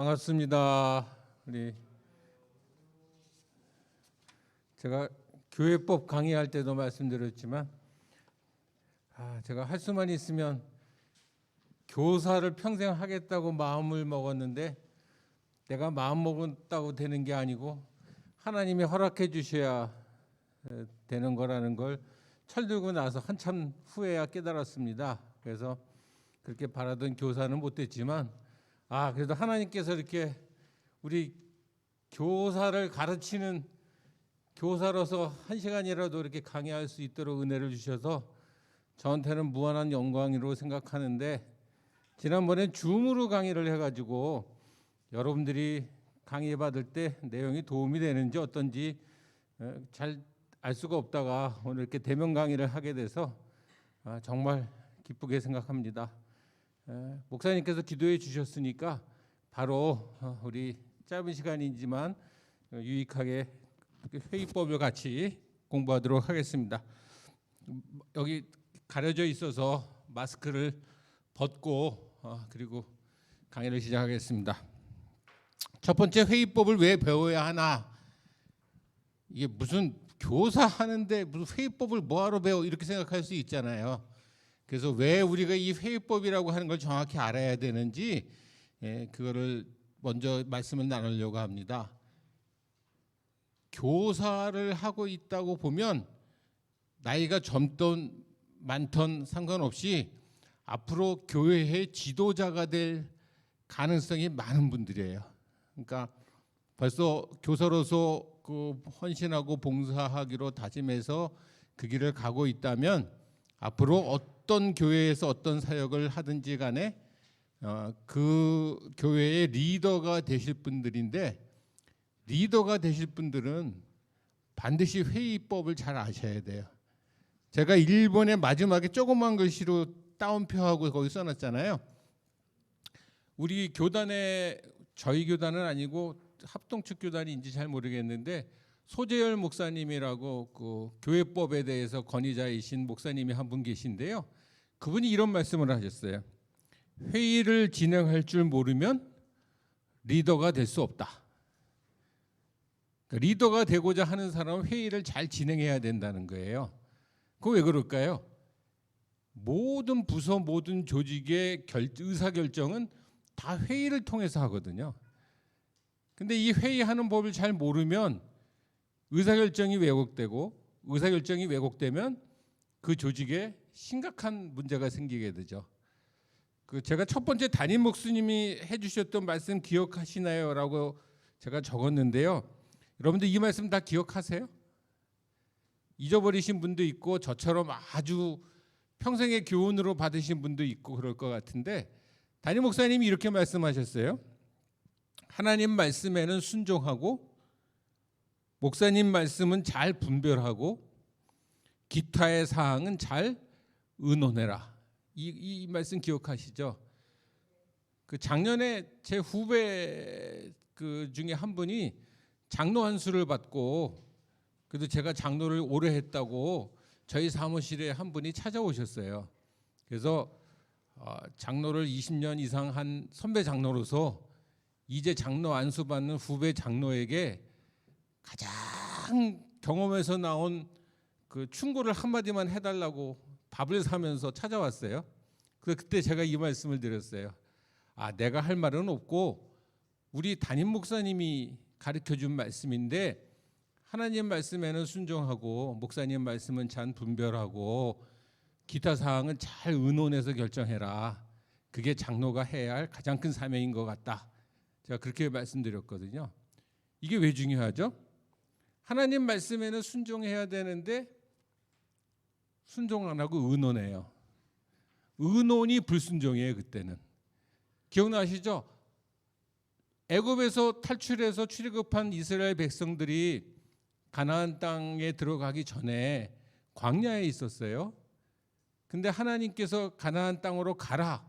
반갑습니다. 제가 교회법 강의할 때도 말씀드렸지만 제가 할 수만 있으면 교사를 평생 하겠다고 마음을 먹었는데 내가 마음 먹었다고 되는 게 아니고 하나님이 허락해 주셔야 되는 거라는 걸 철들고 나서 한참 후에야 깨달았습니다. 그래서 그렇게 바라던 교사는 못 됐지만 그래도 하나님께서 이렇게 우리 교사를 가르치는 교사로서 한 시간이라도 이렇게 강의할 수 있도록 은혜를 주셔서 저한테는 무한한 영광이라고 생각하는데, 지난번에 줌으로 강의를 해가지고 여러분들이 강의 받을 때 내용이 도움이 되는지 어떤지 잘 알 수가 없다가 오늘 이렇게 대면 강의를 하게 돼서 정말 기쁘게 생각합니다. 목사님께서 기도해 주셨으니까 바로 우리 짧은 시간이지만 유익하게 회의법을 같이 공부하도록 하겠습니다. 여기 가려져 있어서 마스크를 벗고 그리고 강의를 시작하겠습니다. 첫 번째, 회의법을 왜 배워야 하나? 이게 무슨 교사 하는데 무슨 회의법을 뭐하러 배워, 이렇게 생각할 수 있잖아요. 그래서 왜 우리가 이 회의법이라고 하는 걸 정확히 알아야 되는지 그거를 먼저 말씀을 나누려고 합니다. 교사를 하고 있다고 보면 나이가 젊던 많던 상관없이 앞으로 교회의 지도자가 될 가능성이 많은 분들이에요. 그러니까 벌써 교사로서 헌신하고 봉사하기로 다짐해서 그 길을 가고 있다면 앞으로 어떤 교회에서 어떤 사역을 하든지 간에 그 교회의 리더가 되실 분들인데, 리더가 되실 분들은 반드시 회의법을 잘 아셔야 돼요. 제가 일본의 마지막에 조그만 글씨로 따옴표하고 거기 써놨잖아요. 우리 교단에, 저희 교단은 아니고 합동측 교단인지 잘 모르겠는데 소재열 목사님이라고 그 교회법에 대해서 권위자이신 목사님이 한 분 계신데요. 그분이 이런 말씀을 하셨어요. 회의를 진행할 줄 모르면 리더가 될 수 없다. 그러니까 리더가 되고자 하는 사람은 회의를 잘 진행해야 된다는 거예요. 그거 왜 그럴까요? 모든 부서, 모든 조직의 의사결정은 다 회의를 통해서 하거든요. 근데 이 회의하는 법을 잘 모르면 의사결정이 왜곡되고, 의사결정이 왜곡되면 그 조직에 심각한 문제가 생기게 되죠. 제가 첫 번째 담임 목수님이 해주셨던 말씀 기억하시나요? 라고 제가 적었는데요. 여러분들 이 말씀 다 기억하세요? 잊어버리신 분도 있고 저처럼 아주 평생의 교훈으로 받으신 분도 있고 그럴 것 같은데, 담임 목사님이 이렇게 말씀하셨어요. 하나님 말씀에는 순종하고 목사님 말씀은 잘 분별하고 기타의 사항은 잘 의논해라. 이 말씀 기억하시죠? 작년에 제 후배 중에 한 분이 장로 한수를 받고, 그래도 제가 장로를 오래 했다고 저희 사무실에 한 분이 찾아오셨어요. 그래서 장로를 20년 이상 한 선배 장로로서 이제 장로 안수 받는 후배 장로에게 가장 경험에서 나온 충고를 한마디만 해달라고 밥을 사면서 찾아왔어요. 그래서 그때 제가 이 말씀을 드렸어요. 내가 할 말은 없고 우리 담임 목사님이 가르쳐준 말씀인데, 하나님 말씀에는 순종하고 목사님 말씀은 잘 분별하고 기타 사항은 잘 의논해서 결정해라. 그게 장로가 해야 할 가장 큰 사명인 것 같다. 제가 그렇게 말씀드렸거든요. 이게 왜 중요하죠? 하나님 말씀에는 순종해야 되는데 순종 안 하고 의논해요. 의논이 불순종이에요. 그때는 기억나시죠? 애굽에서 탈출해서 출애굽한 이스라엘 백성들이 가나안 땅에 들어가기 전에 광야에 있었어요. 근데 하나님께서 가나안 땅으로 가라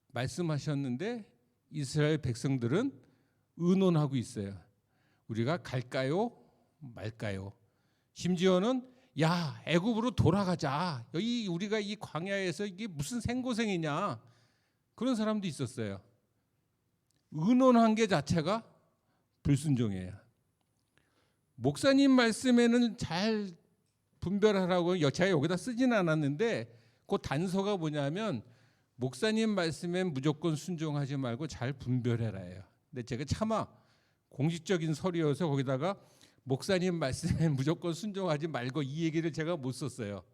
말씀하셨는데 이스라엘 백성들은 의논하고 있어요. 우리가 갈까요? 말까요? 심지어는 애굽으로 돌아가자. 여기 우리가 이 광야에서 이게 무슨 생고생이냐. 그런 사람도 있었어요. 의논한 게 자체가 불순종이에요. 목사님 말씀에는 잘 분별하라고 제가 여기다 쓰진 않았는데 그 단서가 뭐냐면 목사님 말씀엔 무조건 순종하지 말고 잘 분별해라예요. 근데 제가 차마 공식적인 서류여서 거기다가 목사님 말씀엔 무조건 순종하지 말고 이 얘기를 제가 못 썼어요.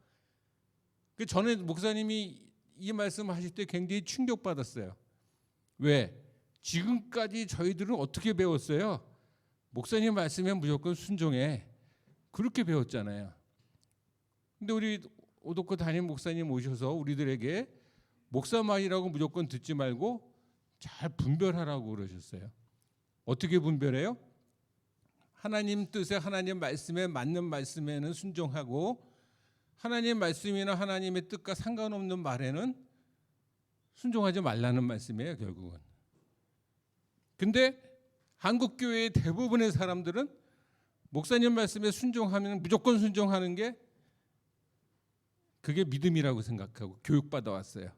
저는 목사님이 이 말씀하실 때 굉장히 충격받았어요. 왜? 지금까지 저희들은 어떻게 배웠어요? 목사님 말씀엔 무조건 순종해. 그렇게 배웠잖아요. 근데 우리 오덕후 담임 목사님 오셔서 우리들에게 목사 말이라고 무조건 듣지 말고 잘 분별하라고 그러셨어요. 어떻게 분별해요? 하나님 뜻에 하나님 말씀에 맞는 말씀에는 순종하고 하나님 말씀이나 하나님의 뜻과 상관없는 말에는 순종하지 말라는 말씀이에요, 결국은. 근데 한국 교회의 대부분의 사람들은 목사님 말씀에 순종하면 무조건 순종하는 게 그게 믿음이라고 생각하고 교육받아 왔어요.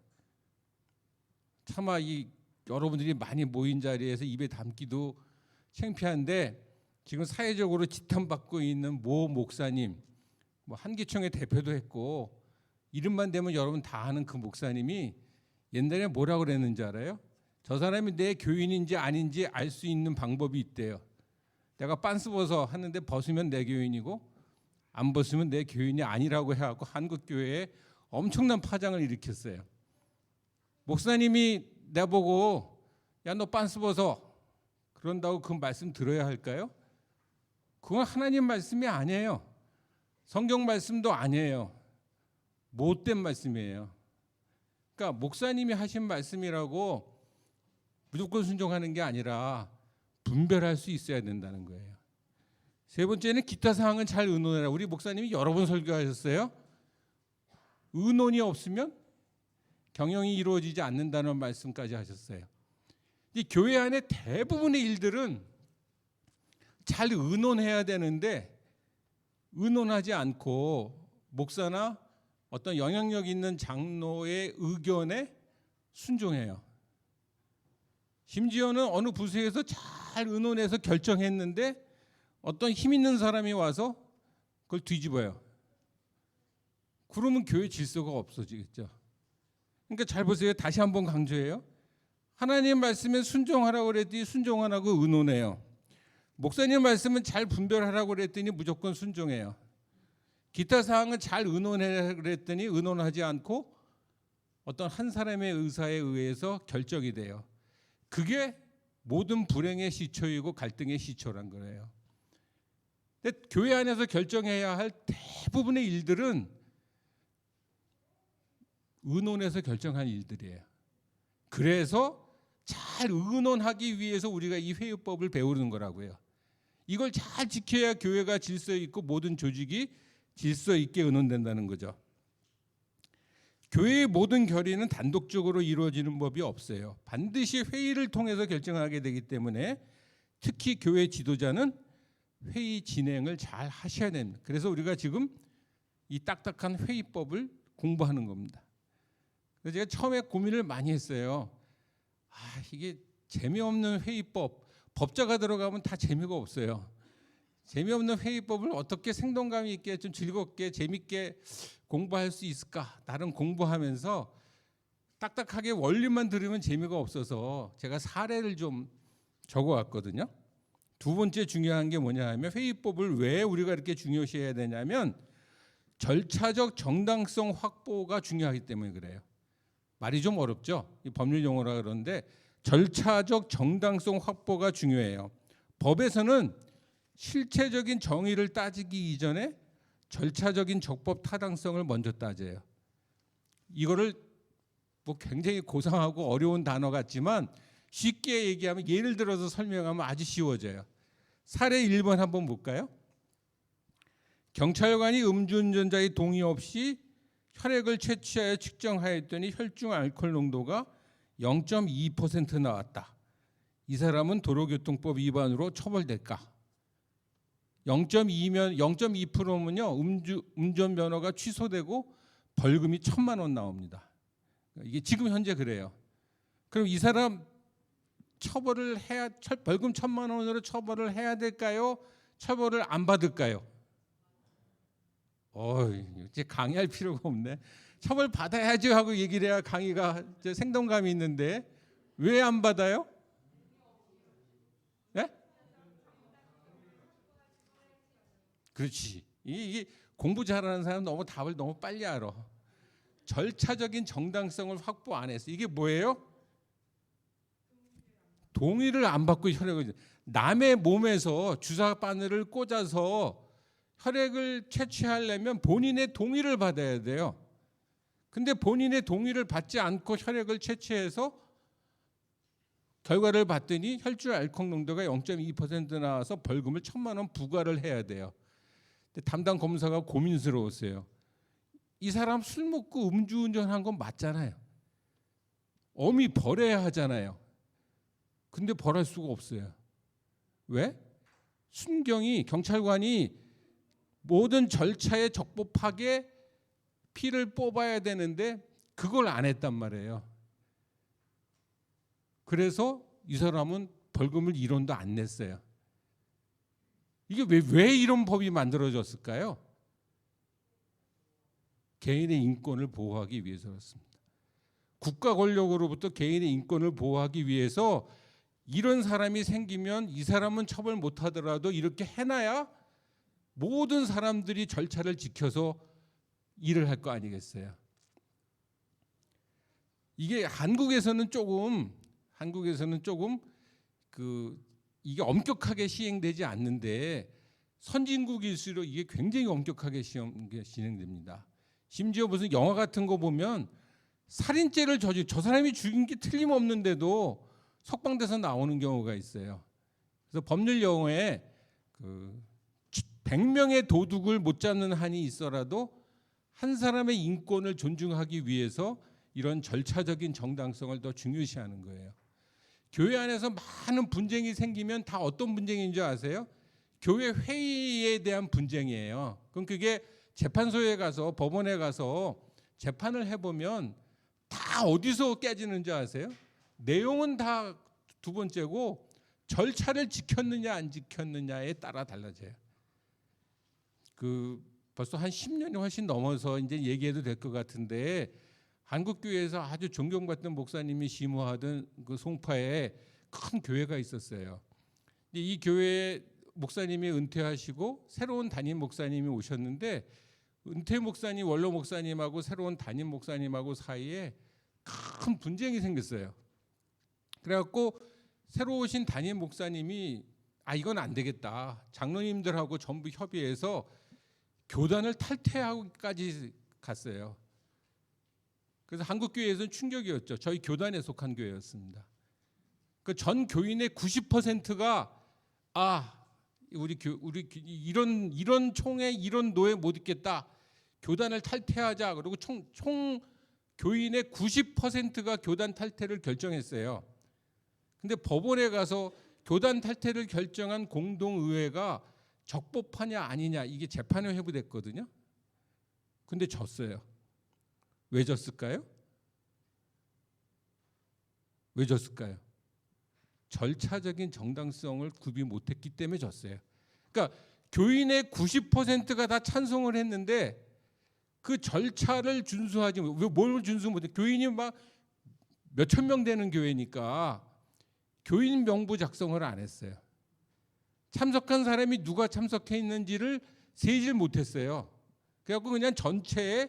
차마 이 여러분들이 많이 모인 자리에서 입에 담기도 창피한데 지금 사회적으로 지탄받고 있는 모 목사님, 뭐 한기총의 대표도 했고 이름만 대면 여러분 다 아는 그 목사님이 옛날에 뭐라고 그랬는지 알아요? 저 사람이 내 교인인지 아닌지 알 수 있는 방법이 있대요. 내가 빤스 벗어 하는데 벗으면 내 교인이고 안 벗으면 내 교인이 아니라고 해갖고 한국 교회에 엄청난 파장을 일으켰어요. 목사님이 내보고 야 너 빤스 벗어 그런다고 그 말씀 들어야 할까요? 그건 하나님 말씀이 아니에요. 성경 말씀도 아니에요. 못된 말씀이에요. 그러니까 목사님이 하신 말씀이라고 무조건 순종하는 게 아니라 분별할 수 있어야 된다는 거예요. 세 번째는 기타 사항은 잘 의논해라. 우리 목사님이 여러 번 설교하셨어요. 의논이 없으면 경영이 이루어지지 않는다는 말씀까지 하셨어요. 이 교회 안에 대부분의 일들은 잘 의논해야 되는데 의논하지 않고 목사나 어떤 영향력 있는 장로의 의견에 순종해요. 심지어는 어느 부서에서 잘 의논해서 결정했는데 어떤 힘 있는 사람이 와서 그걸 뒤집어요. 그러면 교회 질서가 없어지겠죠. 그러니까 잘 보세요. 다시 한번 강조해요. 하나님 말씀에 순종하라고 그랬더니 순종 안 하고 의논해요. 목사님 말씀은 잘 분별하라고 그랬더니 무조건 순종해요. 기타 사항은 잘 의논해라 그랬더니 의논하지 않고 어떤 한 사람의 의사에 의해서 결정이 돼요. 그게 모든 불행의 시초이고 갈등의 시초란 거예요. 근데 교회 안에서 결정해야 할 대부분의 일들은 의논해서 결정한 일들이에요. 그래서 잘 의논하기 위해서 우리가 이 회의법을 배우는 거라고요. 이걸 잘 지켜야 교회가 질서 있고 모든 조직이 질서 있게 의논된다는 거죠. 교회의 모든 결의는 단독적으로 이루어지는 법이 없어요. 반드시 회의를 통해서 결정하게 되기 때문에 특히 교회 지도자는 회의 진행을 잘 하셔야 됩니다. 그래서 우리가 지금 이 딱딱한 회의법을 공부하는 겁니다. 그래서 제가 처음에 고민을 많이 했어요. 이게 재미없는 회의법, 법자가 들어가면 다 재미가 없어요. 재미없는 회의법을 어떻게 생동감 있게 좀 즐겁게 재밌게 공부할 수 있을까? 나름 공부하면서 딱딱하게 원리만 들으면 재미가 없어서 제가 사례를 좀 적어왔거든요. 두 번째 중요한 게 뭐냐 하면 회의법을 왜 우리가 이렇게 중요시해야 되냐면 절차적 정당성 확보가 중요하기 때문에 그래요. 말이 좀 어렵죠? 이 법률 용어라 그러는데 절차적 정당성 확보가 중요해요. 법에서는 실체적인 정의를 따지기 이전에 절차적인 적법 타당성을 먼저 따져요. 이거를 뭐 굉장히 고상하고 어려운 단어 같지만 쉽게 얘기하면 예를 들어서 설명하면 아주 쉬워져요. 사례 1번 한번 볼까요? 경찰관이 음주운전자의 동의 없이 혈액을 채취하여 측정하였더니 혈중 알코올 농도가 0.2% 나왔다. 이 사람은 도로교통법 위반으로 처벌될까? 0.2면 0.2%면요 운전 면허가 취소되고 벌금이 1,000만 원 나옵니다. 이게 지금 현재 그래요. 그럼 이 사람 처벌을 해야 벌금 1,000만 원으로 처벌을 해야 될까요? 처벌을 안 받을까요? 이제 강의할 필요가 없네. 처벌 받아야지 하고 얘기를 해야 강의가 생동감이 있는데 왜 안 받아요? 네? 그렇지. 이게 공부 잘하는 사람 너무 답을 너무 빨리 알아. 절차적인 정당성을 확보 안 했어. 이게 뭐예요? 동의를 안 받고 혈액을 남의 몸에서 주사 바늘을 꽂아서 혈액을 채취하려면 본인의 동의를 받아야 돼요. 근데 본인의 동의를 받지 않고 혈액을 채취해서 결과를 봤더니 혈중 알코올 농도가 0.2% 나와서 벌금을 1,000만 원 부과를 해야 돼요. 담당 검사가 고민스러웠어요. 이 사람 술 먹고 음주운전한 건 맞잖아요. 엄히 벌해야 하잖아요. 근데 벌할 수가 없어요. 왜? 순경이 경찰관이 모든 절차에 적법하게 피를 뽑아야 되는데 그걸 안 했단 말이에요. 그래서 이 사람은 벌금을 1원도 안 냈어요. 이게 왜 이런 법이 만들어졌을까요? 개인의 인권을 보호하기 위해서 그렇습니다. 국가 권력으로부터 개인의 인권을 보호하기 위해서 이런 사람이 생기면 이 사람은 처벌 못하더라도 이렇게 해놔야 모든 사람들이 절차를 지켜서 일을 할 거 아니겠어요. 이게 한국에서는 조금 이게 엄격하게 시행되지 않는데 선진국일수록 이게 굉장히 엄격하게 진행됩니다. 심지어 무슨 영화 같은 거 보면 살인죄를 저 사람이 죽인 게 틀림없는데도 석방돼서 나오는 경우가 있어요. 그래서 법률 용어에 100명의 도둑을 못 잡는 한이 있어라도 한 사람의 인권을 존중하기 위해서 이런 절차적인 정당성을 더 중요시하는 거예요. 교회 안에서 많은 분쟁이 생기면 다 어떤 분쟁인 줄 아세요? 교회 회의에 대한 분쟁이에요. 그럼 그게 재판소에 가서 법원에 가서 재판을 해보면 다 어디서 깨지는 줄 아세요? 내용은 다 두 번째고 절차를 지켰느냐 안 지켰느냐에 따라 달라져요. 벌써 한 10년이 훨씬 넘어서 이제 얘기해도 될 것 같은데 한국교회에서 아주 존경받던 목사님이 심호하던 그 송파에 큰 교회가 있었어요. 이 교회 목사님이 은퇴하시고 새로운 담임 목사님이 오셨는데 은퇴 목사님, 원로 목사님하고 새로운 담임 목사님하고 사이에 큰 분쟁이 생겼어요. 그래갖고 새로 오신 담임 목사님이 이건 안 되겠다. 장로님들하고 전부 협의해서 교단을 탈퇴하고까지 갔어요. 그래서 한국교회에서는 충격이었죠. 저희 교단에 속한 교회였습니다. 그 전 교인의 90%가 우리 이런 총회 이런 노예 못 있겠다. 교단을 탈퇴하자. 그리고 총 교인의 90%가 교단 탈퇴를 결정했어요. 근데 법원에 가서 교단 탈퇴를 결정한 공동의회가 적법하냐 아니냐 이게 재판에 회부됐거든요. 근데 졌어요. 왜 졌을까요? 왜 졌을까요? 절차적인 정당성을 구비 못했기 때문에 졌어요. 그러니까 교인의 90%가 다 찬성을 했는데 그 절차를 준수하지 뭘 준수 못해? 교인이 막 몇천 명 되는 교회니까 교인 명부 작성을 안 했어요. 참석한 사람이 누가 참석해 있는지를 세질 못했어요. 그래갖고 그냥 전체에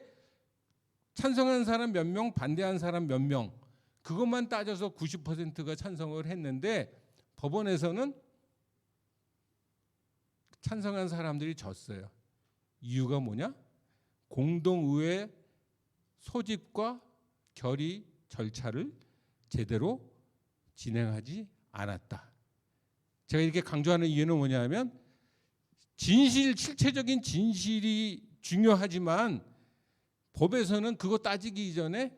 찬성한 사람 몇 명, 반대한 사람 몇 명 그것만 따져서 90%가 찬성을 했는데 법원에서는 찬성한 사람들이 졌어요. 이유가 뭐냐? 공동의회 소집과 결의 절차를 제대로 진행하지 않았다. 제가 이렇게 강조하는 이유는 뭐냐면 실체적인 진실이 중요하지만 법에서는 그거 따지기 이전에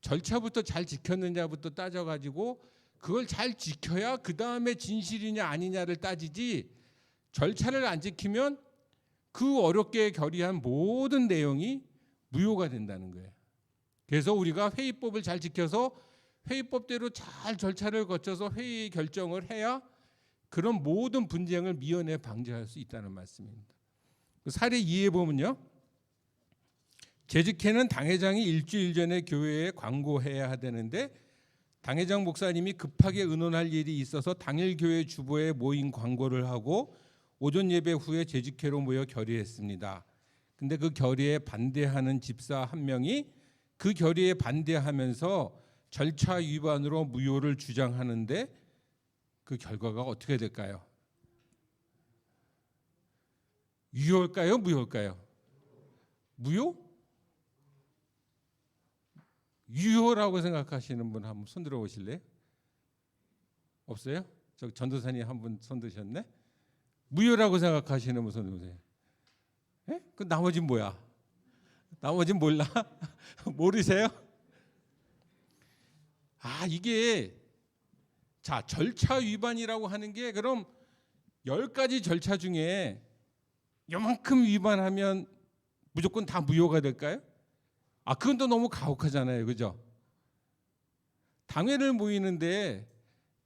절차부터 잘 지켰느냐부터 따져가지고 그걸 잘 지켜야 그 다음에 진실이냐 아니냐를 따지지 절차를 안 지키면 그 어렵게 결의한 모든 내용이 무효가 된다는 거예요. 그래서 우리가 회의법을 잘 지켜서 회의법대로 잘 절차를 거쳐서 회의 결정을 해야 그런 모든 분쟁을 미연에 방지할 수 있다는 말씀입니다. 사례 2에 보면요. 재직회는 당회장이 일주일 전에 교회에 광고해야 되는데 당회장 목사님이 급하게 의논할 일이 있어서 당일 교회 주보에 모인 광고를 하고 오전 예배 후에 재직회로 모여 결의했습니다. 근데 그 결의에 반대하는 집사 한 명이 그 결의에 반대하면서 절차 위반으로 무효를 주장하는데 그 결과가 어떻게 될까요? 유효일까요? 무효일까요? 무효? 유효라고 생각하시는 분 한번 손 들어 보실래요? 없어요? 저 전도사님 한 분 손 드셨네? 무효라고 생각하시는 분 손 들어보세요. 예? 그 나머진 뭐야? 나머진 몰라? 모르세요? 이게 자 절차 위반이라고 하는 게 그럼 10가지 절차 중에 요만큼 위반하면 무조건 다 무효가 될까요? 그건 또 너무 가혹하잖아요. 그죠? 당회를 모이는데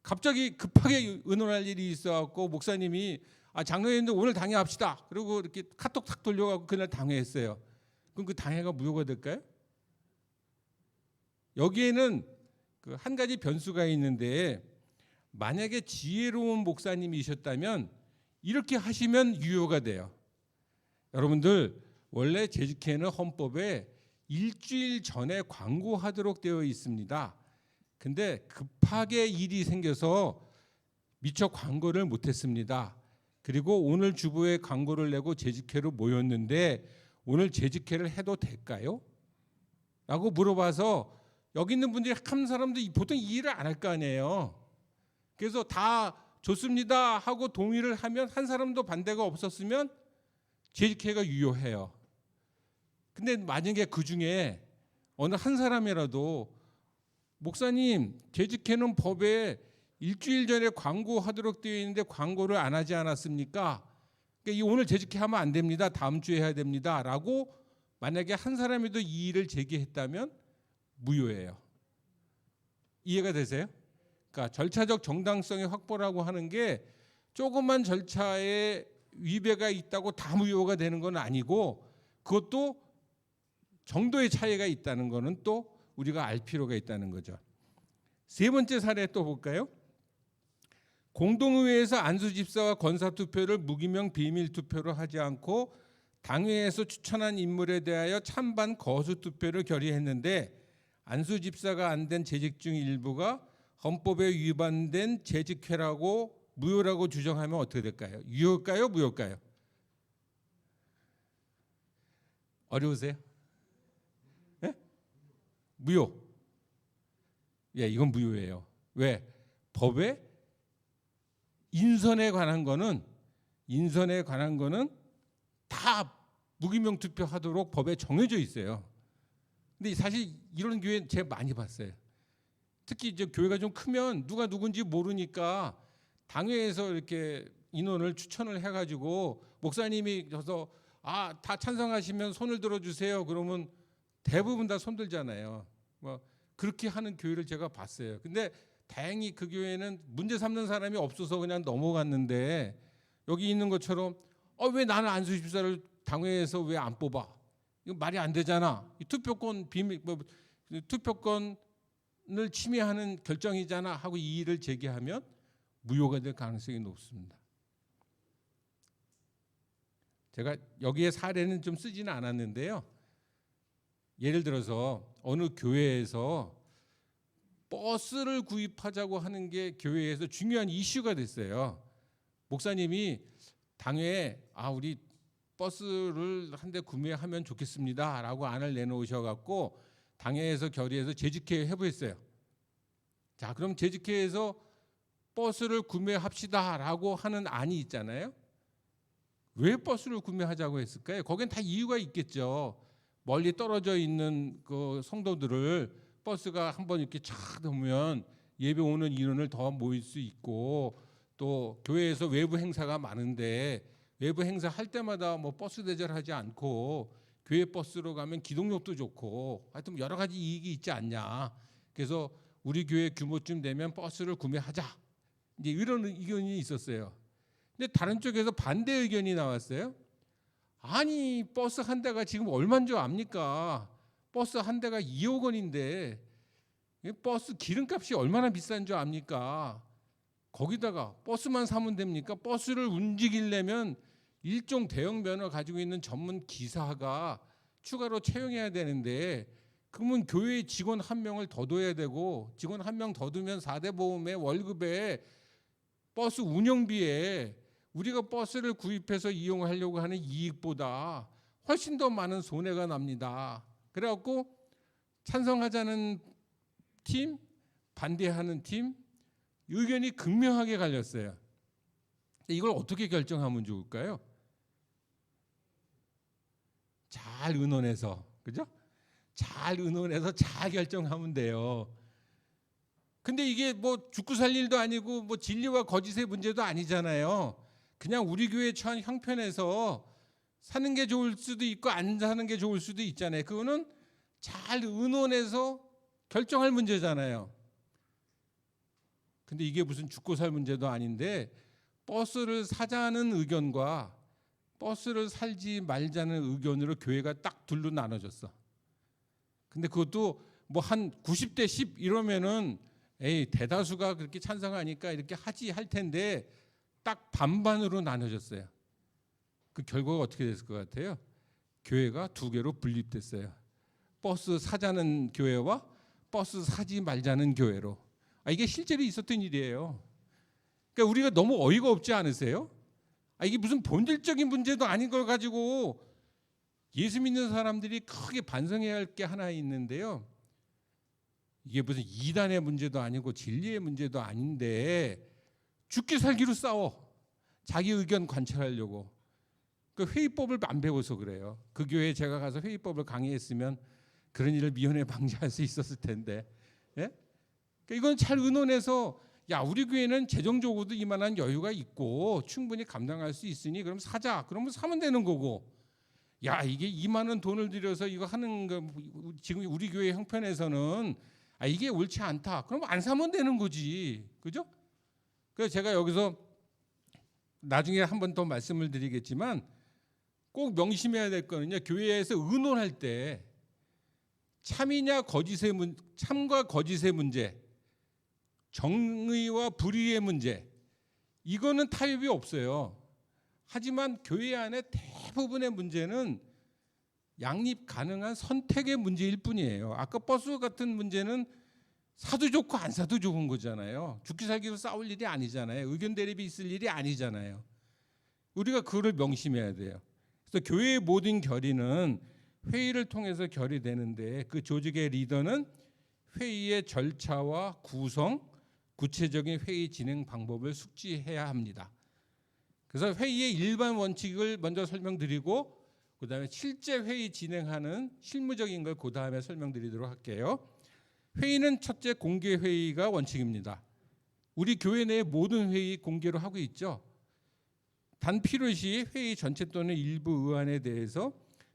갑자기 급하게 의논할 일이 있어갖고 목사님이 장로님들 오늘 당회합시다. 그리고 이렇게 카톡 탁 돌려갖고 그날 당회했어요. 그럼 그 당회가 무효가 될까요? 여기에는 그 한 가지 변수가 있는데 만약에 지혜로운 목사님이셨다면 이렇게 하시면 유효가 돼요. 여러분들 원래 재직회는 헌법에 일주일 전에 광고하도록 되어 있습니다. 근데 급하게 일이 생겨서 미처 광고를 못했습니다. 그리고 오늘 주보에 광고를 내고 재직회로 모였는데 오늘 재직회를 해도 될까요? 라고 물어봐서 여기 있는 분들이 한 사람도 보통 이 일을 안 할 거 아니에요. 그래서 다 좋습니다 하고 동의를 하면 한 사람도 반대가 없었으면 재직회가 유효해요. 근데 만약에 그 중에 어느 한 사람이라도 목사님 재직회는 법에 일주일 전에 광고하도록 되어 있는데 광고를 안 하지 않았습니까? 그러니까 오늘 재직회하면 안 됩니다. 다음 주에 해야 됩니다. 라고 만약에 한 사람이도 이 일을 제기했다면 무효예요. 이해가 되세요? 그러니까 절차적 정당성의 확보라고 하는 게 조그만 절차에 위배가 있다고 다 무효가 되는 건 아니고 그것도 정도의 차이가 있다는 거는 또 우리가 알 필요가 있다는 거죠. 세 번째 사례 또 볼까요? 공동의회에서 안수집사와 권사투표를 무기명 비밀투표로 하지 않고 당회에서 추천한 인물에 대하여 찬반 거수투표를 결의했는데 안수집사가 안 된 재직 중 일부가 헌법에 위반된 재직회라고 무효라고 주장하면 어떻게 될까요? 유효일까요? 무효일까요? 어려우세요? 네? 무효. 예, 이건 무효예요. 왜? 법에 인선에 관한 거는 다 무기명 투표하도록 법에 정해져 있어요. 근데 사실 이런 교회 제가 많이 봤어요. 특히 이제 교회가 좀 크면 누가 누군지 모르니까 당회에서 이렇게 인원을 추천을 해가지고 목사님이 져서 다 찬성하시면 손을 들어주세요. 그러면 대부분 다 손 들잖아요. 뭐 그렇게 하는 교회를 제가 봤어요. 근데 다행히 그 교회는 문제 삼는 사람이 없어서 그냥 넘어갔는데 여기 있는 것처럼 왜 나는 안수집사를 당회에서 왜 안 뽑아? 이거 말이 안 되잖아. 이 투표권 비밀 투표권을 침해하는 결정이잖아 하고 이 일을 제기하면 무효가 될 가능성이 높습니다. 제가 여기에 사례는 좀 쓰지는 않았는데요. 예를 들어서 어느 교회에서 버스를 구입하자고 하는 게 교회에서 중요한 이슈가 됐어요. 목사님이 당회에 우리 버스를 한 대 구매하면 좋겠습니다라고 안을 내놓으셔갖고 당회에서 결의해서 재직회 회부했어요. 자, 그럼 재직회에서 버스를 구매합시다라고 하는 안이 있잖아요. 왜 버스를 구매하자고 했을까요? 거긴 다 이유가 있겠죠. 멀리 떨어져 있는 그 성도들을 버스가 한번 이렇게 촥 오면 예배 오는 인원을 더 모일 수 있고 또 교회에서 외부 행사가 많은데 외부 행사 할 때마다 뭐 버스 대절하지 않고 교회 버스로 가면 기동력도 좋고 하여튼 여러 가지 이익이 있지 않냐. 그래서 우리 교회 규모쯤 되면 버스를 구매하자. 이제 이런 의견이 있었어요. 근데 다른 쪽에서 반대 의견이 나왔어요. 아니, 버스 한 대가 지금 얼마인 줄 압니까? 버스 한 대가 2억 원인데 버스 기름값이 얼마나 비싼 줄 압니까? 거기다가 버스만 사면 됩니까? 버스를 움직이려면 일종 대형 면허 가지고 있는 전문 기사가 추가로 채용해야 되는데, 그러면 교회에 직원 한 명을 더 둬야 되고, 직원 한 명 더 두면 4대 보험에 월급에 버스 운영비에 우리가 버스를 구입해서 이용하려고 하는 이익보다 훨씬 더 많은 손해가 납니다. 그래갖고 찬성하자는 팀, 반대하는 팀 의견이 극명하게 갈렸어요. 이걸 어떻게 결정하면 좋을까요? 잘 의논해서, 그죠? 잘 의논해서 잘 결정하면 돼요. 근데 이게 뭐 죽고 살 일도 아니고 뭐 진리와 거짓의 문제도 아니잖아요. 그냥 우리 교회 처한 형편에서 사는 게 좋을 수도 있고 안 사는 게 좋을 수도 있잖아요. 그거는 잘 의논해서 결정할 문제잖아요. 근데 이게 무슨 죽고 살 문제도 아닌데, 버스를 사자는 의견과 버스를 살지 말자는 의견으로 교회가 딱 둘로 나눠졌어. 근데 그것도 뭐 한 90대 10 이러면은 에이, 대다수가 그렇게 찬성하니까 이렇게 하지 할 텐데 딱 반반으로 나눠졌어요. 그 결과가 어떻게 됐을 것 같아요? 교회가 두 개로 분립됐어요. 버스 사자는 교회와 버스 사지 말자는 교회로. 이게 실제로 있었던 일이에요. 그러니까 우리가 너무 어이가 없지 않으세요? 이게 무슨 본질적인 문제도 아닌 걸 가지고 예수 믿는 사람들이 크게 반성해야 할 게 하나 있는데요. 이게 무슨 이단의 문제도 아니고 진리의 문제도 아닌데 죽기 살기로 싸워. 자기 의견 관철하려고. 그 회의법을 안 배워서 그래요. 그 교회에 제가 가서 회의법을 강의했으면 그런 일을 미연에 방지할 수 있었을 텐데. 예? 그러니까 이건 잘 의논해서, 야, 우리 교회는 재정적으로도 이만한 여유가 있고 충분히 감당할 수 있으니 그럼 사자. 그러면 사면 되는 거고. 야, 이게 2만 원 돈을 들여서 이거 하는 거 지금 우리 교회 형편에서는 이게 옳지 않다. 그럼 안 사면 되는 거지. 그죠? 그래서 제가 여기서 나중에 한 번 더 말씀을 드리겠지만 꼭 명심해야 될 거는요. 교회에서 의논할 때 참과 거짓의 문제, 정의와 불의의 문제, 이거는 타협이 없어요. 하지만 교회 안에 대부분의 문제는 양립 가능한 선택의 문제일 뿐이에요. 아까 버스 같은 문제는 사도 좋고 안 사도 좋은 거잖아요. 죽기 살기로 싸울 일이 아니잖아요. 의견 대립이 있을 일이 아니잖아요. 우리가 그거를 명심해야 돼요. 그래서 교회의 모든 결의는 회의를 통해서 결의되는데, 그 조직의 리더는 회의의 절차와 구성, 구체적인 회의 진행 방법을 숙지해야 합니다. 그래서 회의의 일반 원칙을 먼저 설명드리고 그다음에 실제 회의 진행하는 실무적인 걸 그다음에 설명드리도록 할게요. 회의는 첫째, 공개 회의가 원칙입니다. 우리 교회 내 모든 회의 공개로 하고 있죠. 단 필요시 회의 전체 또는 일부 의안에 대해서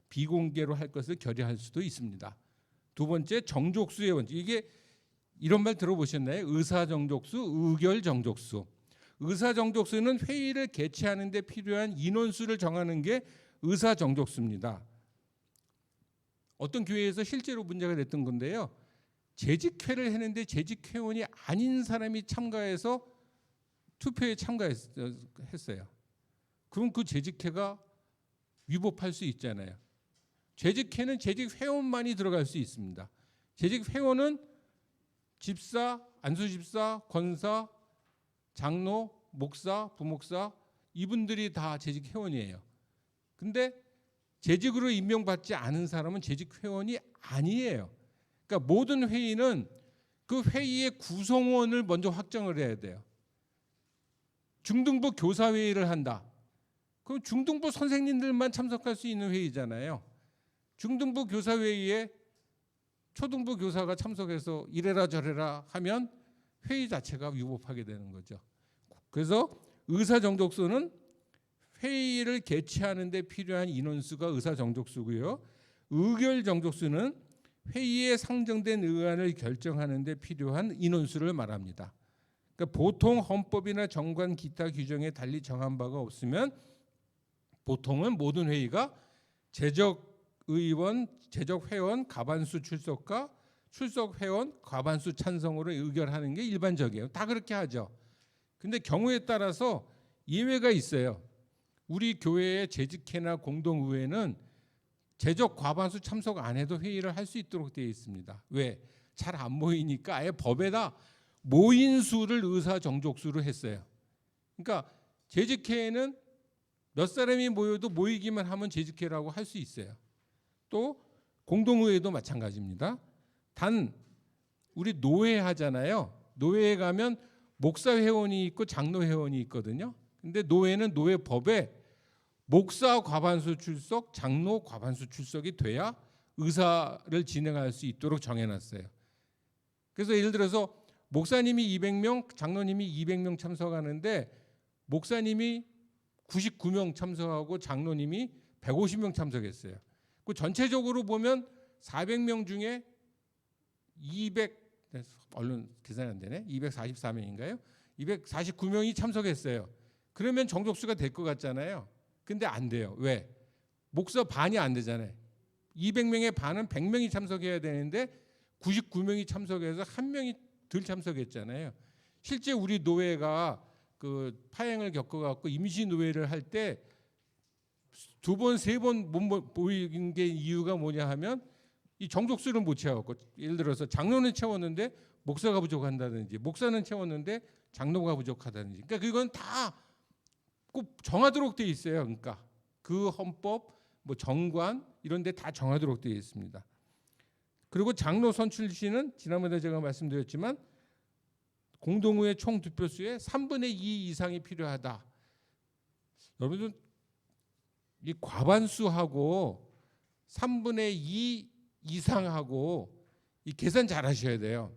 비공개로 할 것을 결의할 수도 있습니다. 두 번째, 정족수의 원칙. 이게 이런 말 들어보셨나요? 의사정족수, 의결정족수. 의사정족수는 회의를 개최하는 데 필요한 인원수를 정하는 게 의사정족수입니다. 어떤 교회에서 실제로 문제가 됐던 건데요. 재직회를 했는데 재직회원이 아닌 사람이 참가해서 투표에 참가했어요. 그럼 그 재직회가 위법할 수 있잖아요. 재직회는 재직회원만이 들어갈 수 있습니다. 재직회원은 집사, 안수집사, 권사, 장로, 목사, 부목사, 이분들이 다 재직회원이에요. 근데 재직으로 임명받지 않은 사람은 재직회원이 아니에요. 그러니까 모든 회의는 그 회의의 구성원을 먼저 확정을 해야 돼요. 중등부 교사회의를 한다. 그럼 중등부 선생님들만 참석할 수 있는 회의잖아요. 중등부 교사회의에 초등부 교사가 참석해서 이래라 저래라 하면 회의 자체가 위법하게 되는 거죠. 그래서 의사정족수는 회의를 개최하는 데 필요한 인원수가 의사정족수고요. 의결정족수는 회의에 상정된 의안을 결정하는 데 필요한 인원수를 말합니다. 그러니까 보통 헌법이나 정관 기타 규정에 달리 정한 바가 없으면 보통은 모든 회의가 재적의원, 재적회원 과반수 출석과 출석회원 과반수 찬성으로 의결하는 게 일반적이에요. 다 그렇게 하죠. 근데 경우에 따라서 예외가 있어요. 우리 교회의 재직회나 공동의회는 재적 과반수 참석 안 해도 회의를 할 수 있도록 되어 있습니다. 왜? 잘 안 모이니까 아예 법에다 모인 수를 의사 정족수로 했어요. 그러니까 재직회에는 몇 사람이 모여도 모이기만 하면 재직회라고 할 수 있어요. 또 공동의회도 마찬가지입니다. 단 우리 노회 하잖아요. 노회에 가면 목사 회원이 있고 장로 회원이 있거든요. 근데 노회는 노회법에 목사 과반수 출석, 장로 과반수 출석이 돼야 의사를 진행할 수 있도록 정해놨어요. 그래서 예를 들어서 목사님이 200명, 장로님이 200명 참석하는데 목사님이 99명 참석하고 장로님이 150명 참석했어요. 그 전체적으로 보면 400명 중에 200 얼른 계산이 안 되네. 244명인가요? 249명이 참석했어요. 그러면 정족수가 될 것 같잖아요. 근데 안 돼요. 왜? 목사 반이 안 되잖아요. 200명의 반은 100명이 참석해야 되는데 99명이 참석해서 한 명이 덜 참석했잖아요. 실제 우리 노회가 그 파행을 겪어갖고 임시 노회를 할 때 2번, 3번 못 모이는 게 이유가 뭐냐 하면 이 정족수를 못 채워갖고, 예를 들어서 장로는 채웠는데 목사가 부족한다든지, 목사는 채웠는데 장로가 부족하다든지, 그러니까 그건 다 꼭 정하도록 되어 있어요. 그러니까 그 헌법, 뭐 정관 이런 데 다 정하도록 되어 있습니다. 그리고 장로 선출 시는 지난번에 제가 말씀드렸지만 공동의회 총 득표수의 3분의 2 이상이 필요하다. 여러분들 이 과반수하고 3분의 2 이상하고 이 계산 잘 하셔야 돼요.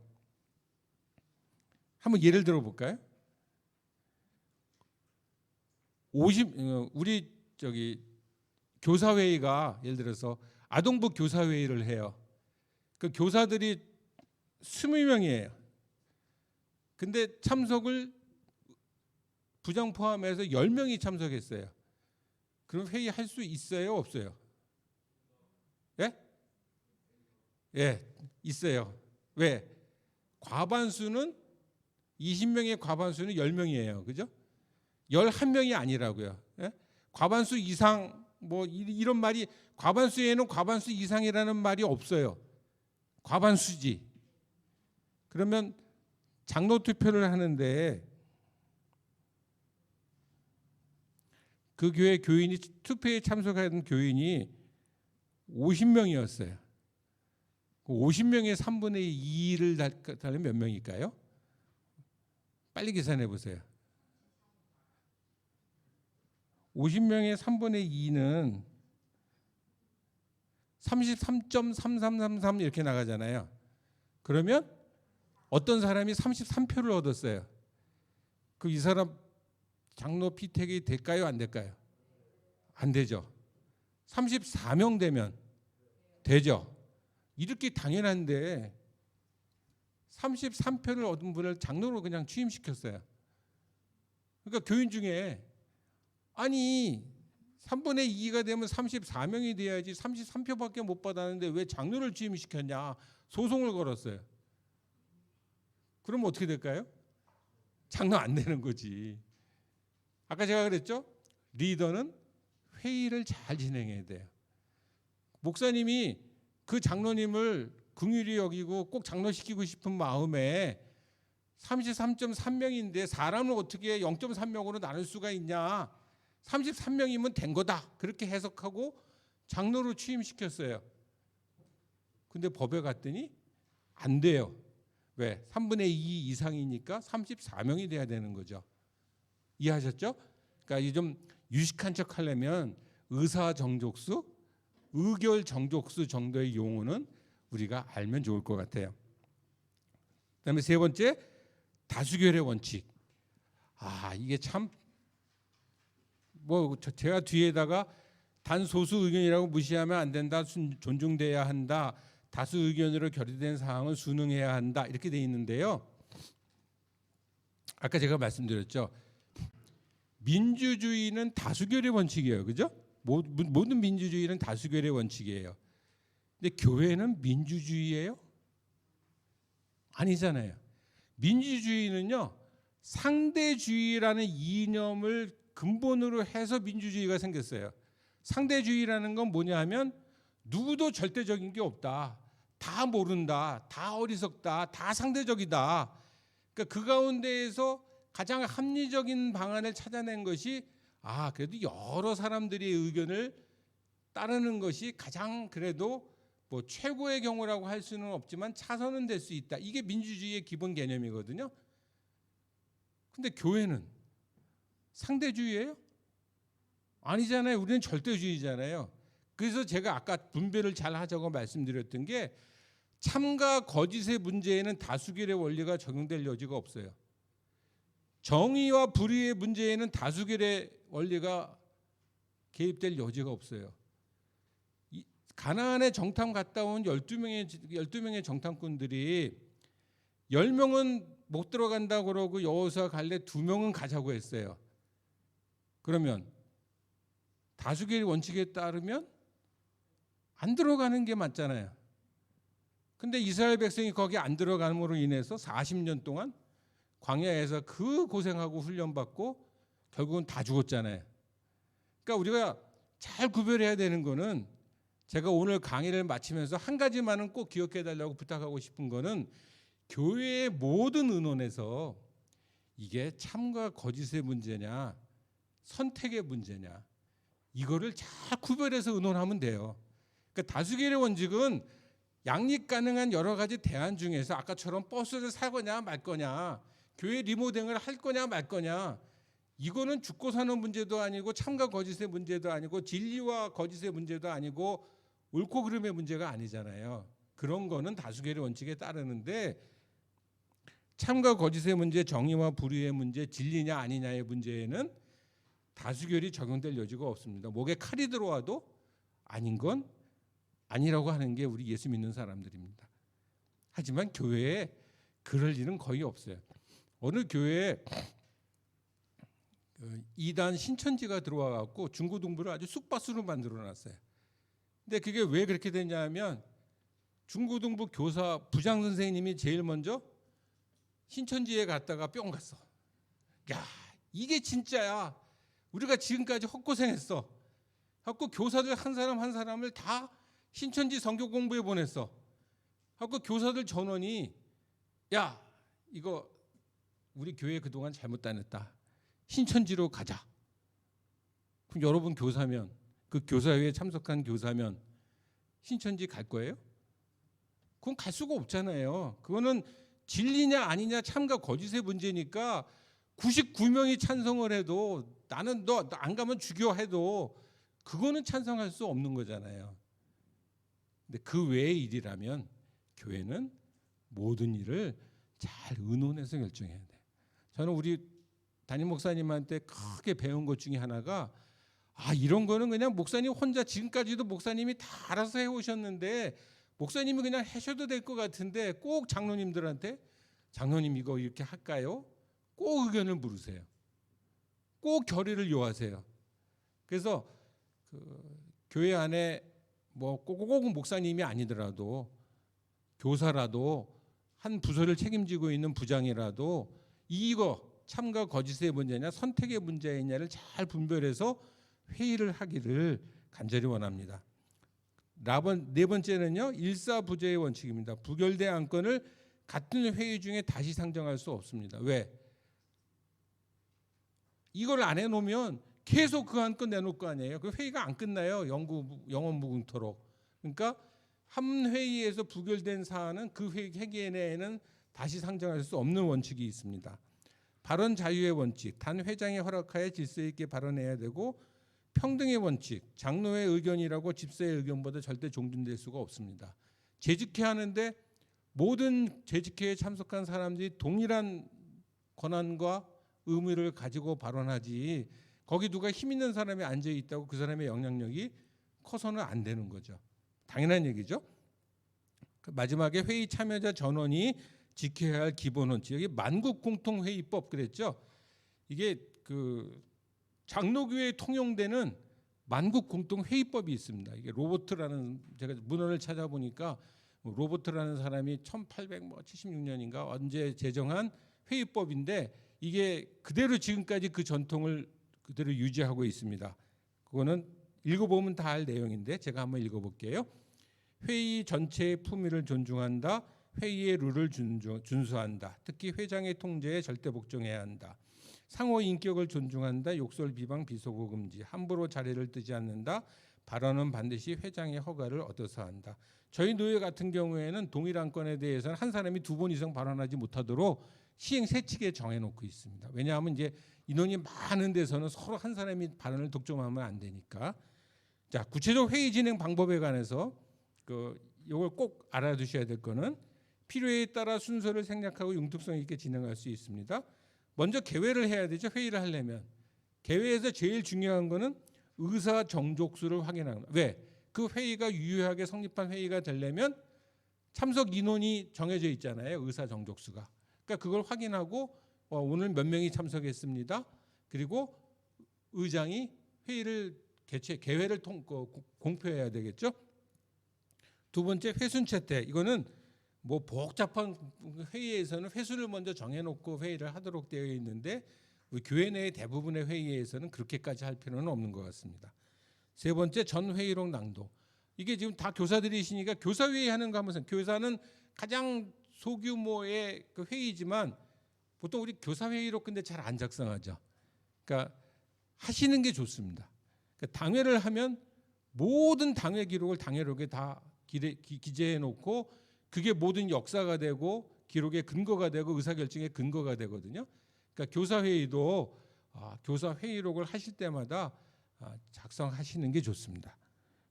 한번 예를 들어 볼까요? 우리 교사회의가 예를 들어서 아동부 교사회의를 해요. 그 교사들이 20명이에요. 근데 참석을 부장 포함해서 10명이 참석했어요. 그럼 회의할 수 있어요? 없어요? 예? 예, 있어요. 왜? 과반수는 20명의 과반수는 10명이에요. 그죠? 11명이 아니라고요. 예? 과반수 이상 뭐 이런 말이, 과반수에는 과반수 이상이라는 말이 없어요. 과반수지. 그러면 장로 투표를 하는데 그 교회 교인이 투표에 참석하는 교인이 50명이었어요. 50명의 3분의 2를 달면 몇 명일까요? 빨리 계산해 보세요. 50명의 3분의 2는 33.3333 이렇게 나가잖아요. 그러면 어떤 사람이 33표를 얻었어요. 그 이 사람 장로 피택이 될까요? 안 될까요? 안 되죠. 34명 되면 되죠. 이렇게 당연한데 33표를 얻은 분을 장로로 그냥 취임시켰어요. 그러니까 교인 중에 아니 3분의 2가 되면 34명이 돼야지 33표밖에 못 받았는데 왜 장로를 취임시켰냐 소송을 걸었어요. 그럼 어떻게 될까요? 장로 안 되는 거지. 아까 제가 그랬죠? 리더는 회의를 잘 진행해야 돼요. 목사님이 그 장로님을 긍휼히 여기고 꼭 장로시키고 싶은 마음에 33.3명인데 사람을 어떻게 0.3명으로 나눌 수가 있냐. 33명이면 된 거다. 그렇게 해석하고 장로로 취임시켰어요. 근데 법에 갔더니 안 돼요. 왜? 3분의 2 이상이니까 34명이 돼야 되는 거죠. 이해하셨죠? 그러니까 이 좀 유식한 척 하려면 의사 정족수, 의결 정족수 정도의 용어는 우리가 알면 좋을 것 같아요. 그다음에 세 번째, 다수결의 원칙. 이게 참 뭐 제가 뒤에다가 단소수 의견이라고 무시하면 안 된다, 존중돼야 한다, 다수 의견으로 결의된 사항은 순응해야 한다 이렇게 돼 있는데요. 아까 제가 말씀드렸죠. 민주주의는 다수결의 원칙이에요. 그죠? 모든 민주주의는 다수결의 원칙이에요. 근데 교회는 민주주의예요? 아니잖아요. 민주주의는요, 상대주의라는 이념을 근본으로 해서 민주주의가 생겼어요. 상대주의라는 건 뭐냐 하면 누구도 절대적인 게 없다. 다 모른다. 다 어리석다. 다 상대적이다. 그러니까 그 가운데에서 가장 합리적인 방안을 찾아낸 것이 그래도 여러 사람들의 의견을 따르는 것이 가장 그래도 뭐 최고의 경우라고 할 수는 없지만 차선은 될 수 있다. 이게 민주주의의 기본 개념이거든요. 근데 교회는 상대주의예요? 아니잖아요. 우리는 절대주의잖아요. 그래서 제가 아까 분별을 잘 하자고 말씀드렸던 게 참과 거짓의 문제에는 다수결의 원리가 적용될 여지가 없어요. 정의와 불의의 문제에는 다수결의 원리가 개입될 여지가 없어요. 가나안에 정탐 갔다 온 12명의 정탐꾼들이 10명은 못 들어간다고 그러고 여호수아 갈렙 2명은 가자고 했어요. 그러면 다수결의 원칙에 따르면 안 들어가는 게 맞잖아요. 근데 이스라엘 백성이 거기 안 들어감으로 인해서 40년 동안 광야에서 그 고생하고 훈련받고 결국은 다 죽었잖아요. 그러니까 우리가 잘 구별해야 되는 거는, 제가 오늘 강의를 마치면서 한 가지만은 꼭 기억해 달라고 부탁하고 싶은 거는, 교회의 모든 의논에서 이게 참과 거짓의 문제냐 선택의 문제냐 이거를 잘 구별해서 의논하면 돼요. 그러니까 다수결의 원칙은 양립 가능한 여러 가지 대안 중에서 아까처럼 버스를 살 거냐 말 거냐, 교회 리모델링을 할 거냐 말 거냐, 이거는 죽고 사는 문제도 아니고 참과 거짓의 문제도 아니고 진리와 거짓의 문제도 아니고 옳고 그름의 문제가 아니잖아요. 그런 거는 다수결의 원칙에 따르는데, 참과 거짓의 문제, 정의와 불의의 문제, 진리냐 아니냐의 문제에는 다수결이 적용될 여지가 없습니다. 목에 칼이 들어와도 아닌 건 아니라고 하는 게 우리 예수 믿는 사람들입니다. 하지만 교회에 그럴 일은 거의 없어요. 어느 교회에 이단 신천지가 들어와 갖고 중고등부를 아주 쑥밭으로 만들어 놨어요. 근데 그게 왜 그렇게 됐냐면, 중고등부 교사 부장 선생님이 제일 먼저 신천지에 갔다가 뿅 갔어. 야, 이게 진짜야. 우리가 지금까지 헛고생했어. 하고 교사들 한 사람 한 사람을 다 신천지 선교 공부에 보냈어. 하고 교사들 전원이, 야, 이거 우리 교회 그동안 잘못 다녔다. 신천지로 가자. 그럼 여러분 교사면, 그 교사회에 참석한 교사면 신천지 갈 거예요? 그건 갈 수가 없잖아요. 그거는 진리냐 아니냐 참과 거짓의 문제니까 99명이 찬성을 해도, 나는 너 안 가면 죽여 해도 그거는 찬성할 수 없는 거잖아요. 근데 그 외의 일이라면 교회는 모든 일을 잘 의논해서 결정해야 돼. 저는 우리 담임 목사님한테 크게 배운 것 중에 하나가, 이런 거는 그냥 목사님 혼자, 지금까지도 목사님이 다 알아서 해오셨는데 목사님이 그냥 하셔도 될 것 같은데, 꼭 장로님들한테 장로님 이거 이렇게 할까요? 꼭 의견을 물으세요. 꼭 결의를 요하세요. 그래서 교회 안에 뭐 꼭 목사님이 아니더라도 교사라도 한 부서를 책임지고 있는 부장이라도 이거 참과 거짓의 문제냐 선택의 문제냐를 잘 분별해서 회의를 하기를 간절히 원합니다. 네 번째는요, 일사부재의 원칙입니다. 부결된 안건을 같은 회의 중에 다시 상정할 수 없습니다. 왜? 이걸 안 해놓으면 계속 그 안건 내놓을 거 아니에요. 그 회의가 안 끝나요. 영원 무궁토록. 그러니까 한 회의에서 부결된 사안은 그 회기 내에는 다시 상정할 수 없는 원칙이 있습니다. 발언 자유의 원칙, 단 회장의 허락하에 질서 있게 발언해야 되고, 평등의 원칙, 장로의 의견이라고 집사의 의견보다 절대 존중될 수가 없습니다. 재직회 하는데 모든 재직회에 참석한 사람들이 동일한 권한과 의무를 가지고 발언하지, 거기 누가 힘 있는 사람이 앉아 있다고 그 사람의 영향력이 커서는 안 되는 거죠. 당연한 얘기죠. 마지막에 회의 참여자 전원이 지켜야 할 기본 원칙. 여기 만국공통회의법 그랬죠. 이게 그 장로교회에 통용되는 만국공통회의법이 있습니다. 이게 로버트라는, 제가 문헌을 찾아보니까 로버트라는 사람이 1876년인가 언제 제정한 회의법인데 이게 그대로 지금까지 그 전통을 그대로 유지하고 있습니다. 그거는 읽어보면 다 알 내용인데 제가 한번 읽어볼게요. 회의 전체의 품위를 존중한다. 회의의 룰을 준수한다. 특히 회장의 통제에 절대 복종해야 한다. 상호 인격을 존중한다. 욕설, 비방, 비속어 금지. 함부로 자리를 뜨지 않는다. 발언은 반드시 회장의 허가를 얻어서 한다. 저희 노예 같은 경우에는 동일 안건에 대해서는 한 사람이 2번 이상 발언하지 못하도록 시행세칙에 정해놓고 있습니다. 왜냐하면 이제 인원이 많은 데서는 서로 한 사람이 발언을 독점하면 안 되니까. 자, 구체적 회의 진행 방법에 관해서 이걸 꼭 알아두셔야 될 거는 필요에 따라 순서를 생략하고 융통성 있게 진행할 수 있습니다. 먼저 개회를 해야 되죠. 회의를 하려면 개회에서 제일 중요한 거는 의사 정족수를 확인하는 거예요. 왜? 그 회의가 유효하게 성립한 회의가 되려면 참석 인원이 정해져 있잖아요. 의사 정족수가. 그러니까 그걸 확인하고 오늘 몇 명이 참석했습니다. 그리고 의장이 회의를 개회를 공표해야 되겠죠. 두 번째 회순채택. 이거는 뭐 복잡한 회의에서는 회수를 먼저 정해놓고 회의를 하도록 되어 있는데 교회 내 대부분의 회의에서는 그렇게까지 할 필요는 없는 것 같습니다. 세 번째 전회의록 낭독. 이게 지금 다 교사들이시니까 교사회의 하는 거 하면서 교사는 가장 소규모의 그 회의지만 보통 우리 교사회의록 근데 잘 안 작성하죠. 그러니까 하시는 게 좋습니다. 그러니까 당회를 하면 모든 당회 기록을 당회록에 다 기재해 놓고 그게 모든 역사가 되고 기록의 근거가 되고 의사결정의 근거가 되거든요. 그러니까 교사회의도 교사회의록을 하실 때마다 작성하시는 게 좋습니다.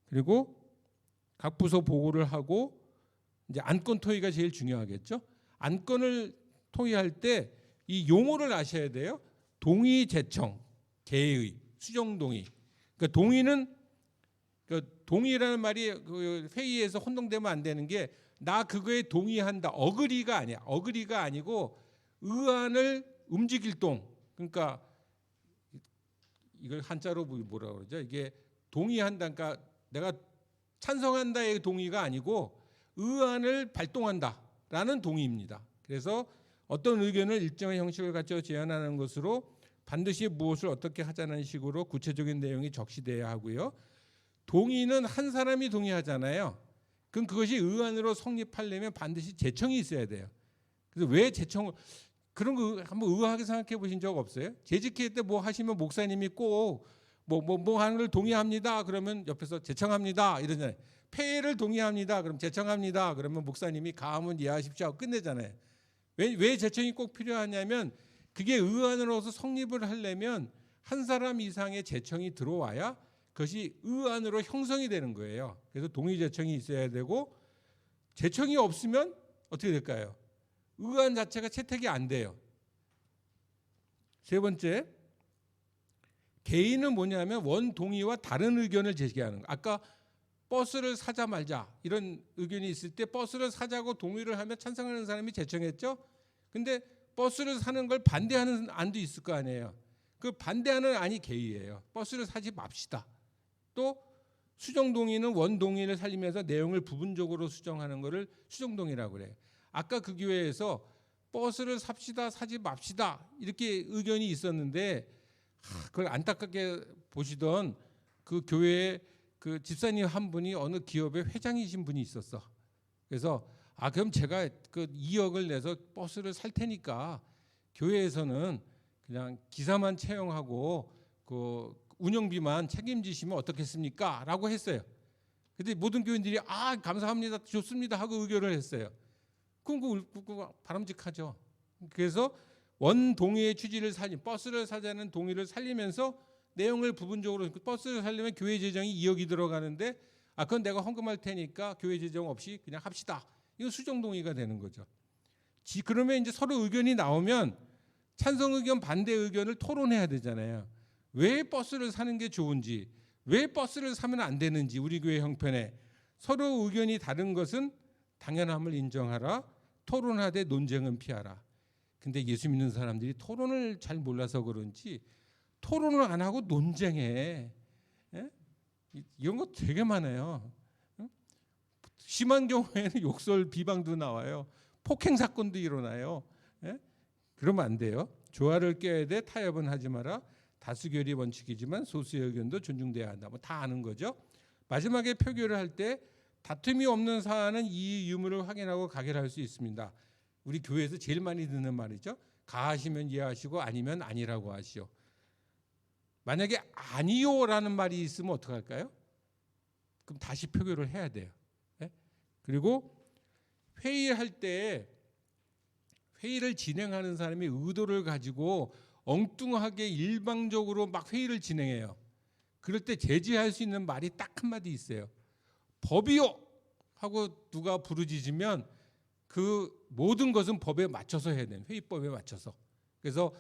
그리고 각 부서 보고를 하고 이제 안건 토의가 제일 중요하겠죠. 안건을 토의할 때 이 용어를 아셔야 돼요. 동의, 제청, 개의, 수정 동의. 그러니까 동의는 동의라는 말이 그 회의에서 혼동되면 안 되는 게 나 그거에 동의한다. 어그리가 아니야. 어그리가 아니고 의안을 움직일 동. 그러니까 이걸 한자로 뭐라 그러죠? 이게 동의한다. 그러니까 내가 찬성한다의 동의가 아니고 의안을 발동한다라는 동의입니다. 그래서 어떤 의견을 일정한 형식을 갖춰 제안하는 것으로 반드시 무엇을 어떻게 하자는 식으로 구체적인 내용이 적시돼야 하고요. 동의는 한 사람이 동의하잖아요. 그럼 그것이 의안으로 성립하려면 반드시 제청이 있어야 돼요. 그래서 왜 제청을 그런 거 한번 의아하게 생각해 보신 적 없어요? 재직회 때 뭐 하시면 목사님이 꼭 뭐 하는 걸 동의합니다. 그러면 옆에서 제청합니다. 이러잖아요. 폐회를 동의합니다. 그럼 제청합니다. 그러면 목사님이 가문 이해하십시오 하고 끝내잖아요. 왜 제청이 꼭 필요하냐면 그게 의안으로서 성립을 하려면 한 사람 이상의 제청이 들어와야 그것이 의안으로 형성이 되는 거예요. 그래서 동의 제청이 있어야 되고 제청이 없으면 어떻게 될까요? 의안 자체가 채택이 안 돼요. 세 번째, 개의는 뭐냐면 원동의와 다른 의견을 제기하는 거. 아까 버스를 사자 말자 이런 의견이 있을 때 버스를 사자고 동의를 하면 찬성하는 사람이 제청했죠. 근데 버스를 사는 걸 반대하는 안도 있을 거 아니에요. 그 반대하는 안이 개의예요. 버스를 사지 맙시다. 또 수정동의는 원동의를 살리면서 내용을 부분적으로 수정하는 것을 수정동의라고 그래요. 아까 그 교회에서 버스를 삽시다 사지 맙시다 이렇게 의견이 있었는데 그걸 안타깝게 보시던 그 교회의 그 집사님 한 분이 어느 기업의 회장이신 분이 있었어. 그래서 그럼 제가 그 2억을 내서 버스를 살 테니까 교회에서는 그냥 기사만 채용하고 그 운영비만 책임지시면 어떻겠습니까? 라고 했어요. 근데 모든 교인들이 감사합니다. 좋습니다. 하고 의결을 했어요. 그럼 그거 바람직하죠. 그래서 원동의의 취지를 버스를 사자는 동의를 살리면서 내용을 부분적으로 버스를 살려면 교회 재정이 2억이 들어가는데 그건 내가 헌금할 테니까 교회 재정 없이 그냥 합시다. 이거 수정 동의가 되는 거죠. 그러면 이제 서로 의견이 나오면 찬성 의견, 반대 의견을 토론해야 되잖아요. 왜 버스를 사는 게 좋은지, 왜 버스를 사면 안 되는지 우리 교회 형편에 서로 의견이 다른 것은 당연함을 인정하라. 토론하되 논쟁은 피하라. 근데 예수 믿는 사람들이 토론을 잘 몰라서 그런지 토론을 안 하고 논쟁해. 예? 이런 거 되게 많아요. 심한 경우에는 욕설 비방도 나와요. 폭행 사건도 일어나요. 예? 그러면 안 돼요. 조화를 꾀야 돼. 타협은 하지 마라. 다수결이 원칙이지만 소수의 의견도 존중돼야 한다. 뭐 다 아는 거죠. 마지막에 표결을 할 때 다툼이 없는 사안은 이의 유무를 확인하고 가결할 수 있습니다. 우리 교회에서 제일 많이 듣는 말이죠. 가하시면 예하시고 아니면 아니라고 하시오. 만약에 아니요라는 말이 있으면 어떡할까요? 그럼 다시 표결을 해야 돼요. 네? 그리고 회의할 때 회의를 진행하는 사람이 의도를 가지고 엉뚱하게 일방적으로 막 회의를 진행해요. 그럴 때 제지할 수 있는 말이 딱 한마디 있어요. 법이요! 하고 누가 부르짖으면 그 모든 것은 법에 맞춰서 해야 돼요. 회의법에 맞춰서. 그래서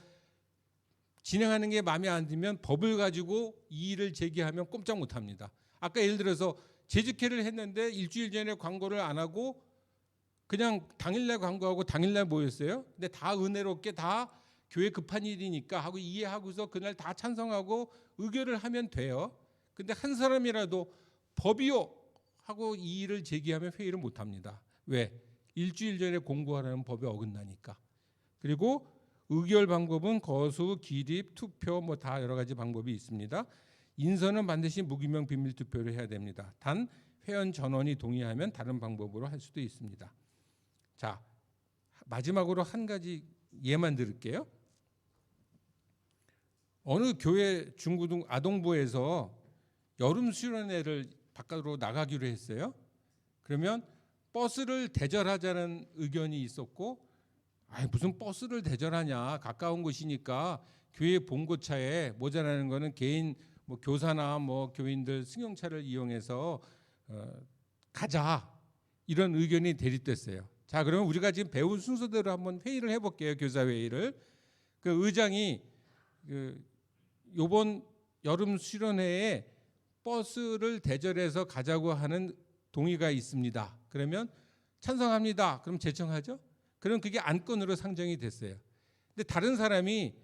진행하는 게 마음에 안 들면 법을 가지고 이의를 제기하면 꼼짝 못합니다. 아까 예를 들어서 재직회를 했는데 일주일 전에 광고를 안 하고 그냥 당일날 광고하고 당일날 모였어요. 근데 다 은혜롭게 다 교회 급한 일이니까 하고 이해하고서 그날 다 찬성하고 의결을 하면 돼요. 근데 한 사람이라도 법이요 하고 이의를 제기하면 회의를 못합니다. 왜? 일주일 전에 공고하라는 법에 어긋나니까. 그리고 의결 방법은 거수, 기립, 투표 뭐 다 여러 가지 방법이 있습니다. 인선은 반드시 무기명 비밀 투표를 해야 됩니다. 단 회원 전원이 동의하면 다른 방법으로 할 수도 있습니다. 자, 마지막으로 한 가지 예만 들을게요. 어느 교회 중고등 아동부에서 여름 수련회를 바깥으로 나가기로 했어요. 그러면 버스를 대절하자는 의견이 있었고, 무슨 버스를 대절하냐, 가까운 곳이니까 교회 봉고차에 모자라는 거는 개인 뭐 교사나 뭐 교인들 승용차를 이용해서 가자, 이런 의견이 대립됐어요. 자, 그러면 우리가 지금 배운 순서대로 한번 회의를 해볼게요. 교사 회의를. 그 의장이 요번 여름 수련회에 버스를 대절해서 가자고 하는 동의가 있습니다. 그러면 찬성합니다. 그럼 제청하죠. 그럼 그게 안건으로 상정이 됐어요. 근데 다른 사람이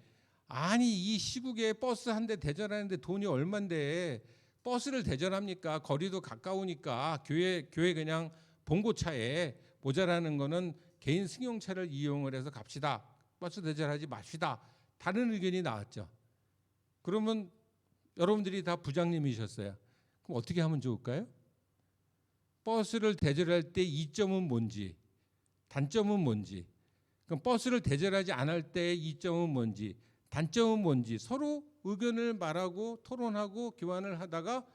아니 이 시국에 버스 한 대 대절하는데 돈이 얼만데 버스를 대절합니까? 거리도 가까우니까 교회 그냥 봉고차에 모자라는 거는 개인 승용차를 이용을 해서 갑시다. 버스 대절하지 맙시다. 다른 의견이 나왔죠. 그러면 여러분들이 다 부장님이셨어요. 그럼 어떻게 하면 좋을까요? 버스를 대절할 때 이점은 뭔지, 단점은 뭔지, 그럼 버스를 대절하지 않을 때의 이점은 뭔지, 단점은 뭔지 서로 의견을 말하고 토론하고 교환을 하다가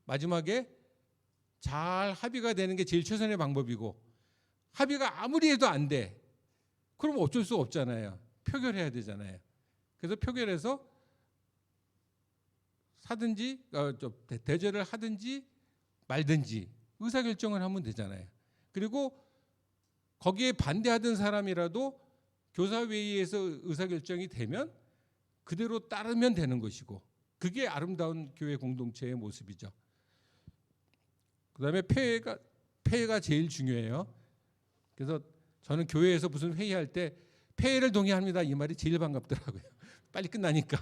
마지막에 잘 합의가 되는 게 제일 최선의 방법이고, 합의가 아무리 해도 안 돼. 그럼 어쩔 수 없잖아요. 표결해야 되잖아요. 그래서 표결해서 사든지 대절을 하든지 말든지 의사결정을 하면 되잖아요. 그리고 거기에 반대하던 사람이라도 교사회의에서 의사결정이 되면 그대로 따르면 되는 것이고, 그게 아름다운 교회 공동체의 모습이죠. 그다음에 폐해가 제일 중요해요. 그래서 저는 교회에서 무슨 회의할 때 폐해를 동의합니다 이 말이 제일 반갑더라고요. 빨리 끝나니까.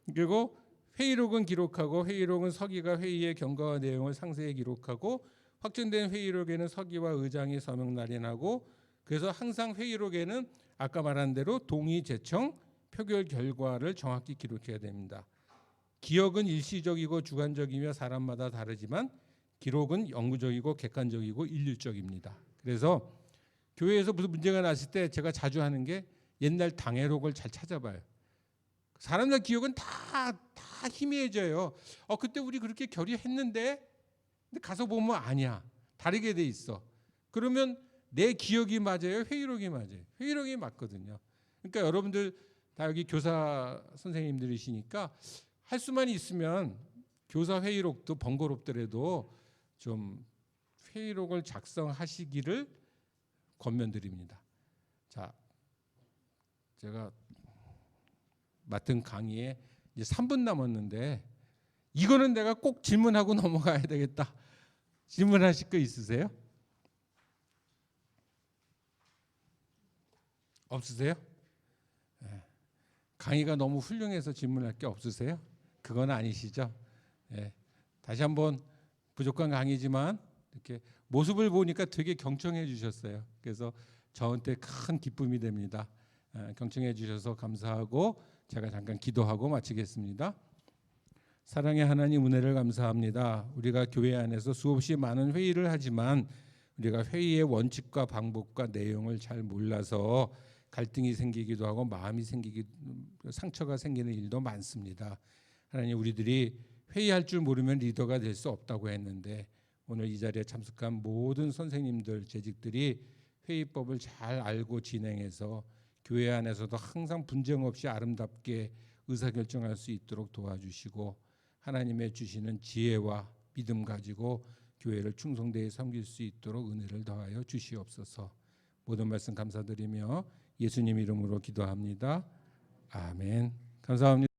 그리고 회의록은 기록하고, 회의록은 서기가 회의의 경과와 내용을 상세히 기록하고, 확정된 회의록에는 서기와 의장이 서명 날인하고, 그래서 항상 회의록에는 아까 말한 대로 동의, 제청, 표결 결과를 정확히 기록해야 됩니다. 기억은 일시적이고 주관적이며 사람마다 다르지만 기록은 영구적이고 객관적이고 일률적입니다. 그래서 교회에서 무슨 문제가 났을 때 제가 자주 하는 게 옛날 당회록을 잘 찾아봐요. 사람들 기억은 다 희미해져요. 그때 우리 그렇게 결의했는데, 근데 가서 보면 아니야. 다르게 돼 있어. 그러면 내 기억이 맞아요? 회의록이 맞아요? 회의록이 맞거든요. 그러니까 여러분들 다 여기 교사 선생님들이시니까 할 수만 있으면 교사 회의록도 번거롭더라도 좀 회의록을 작성하시기를 권면드립니다. 자, 제가 맡은 강의에 이제 3분 남았는데 이거는 내가 꼭 질문하고 넘어가야 되겠다. 질문하실 거 있으세요? 없으세요? 예. 강의가 너무 훌륭해서 질문할 게 없으세요? 그건 아니시죠? 예. 다시 한번 부족한 강의지만 이렇게 모습을 보니까 되게 경청해 주셨어요. 그래서 저한테 큰 기쁨이 됩니다. 경청해 주셔서 감사하고 제가 잠깐 기도하고 마치겠습니다. 사랑의 하나님, 은혜를 감사합니다. 우리가 교회 안에서 수없이 많은 회의를 하지만 우리가 회의의 원칙과 방법과 내용을 잘 몰라서 갈등이 생기기도 하고 마음이 생기기, 상처가 생기는 일도 많습니다. 하나님, 우리들이 회의할 줄 모르면 리더가 될 수 없다고 했는데 오늘 이 자리에 참석한 모든 선생님들, 재직들이 회의법을 잘 알고 진행해서 교회 안에서도 항상 분쟁 없이 아름답게 의사결정할 수 있도록 도와주시고 하나님의 주시는 지혜와 믿음 가지고 교회를 충성되이 섬길 수 있도록 은혜를 더하여 주시옵소서. 모든 말씀 감사드리며 예수님 이름으로 기도합니다. 아멘. 감사합니다.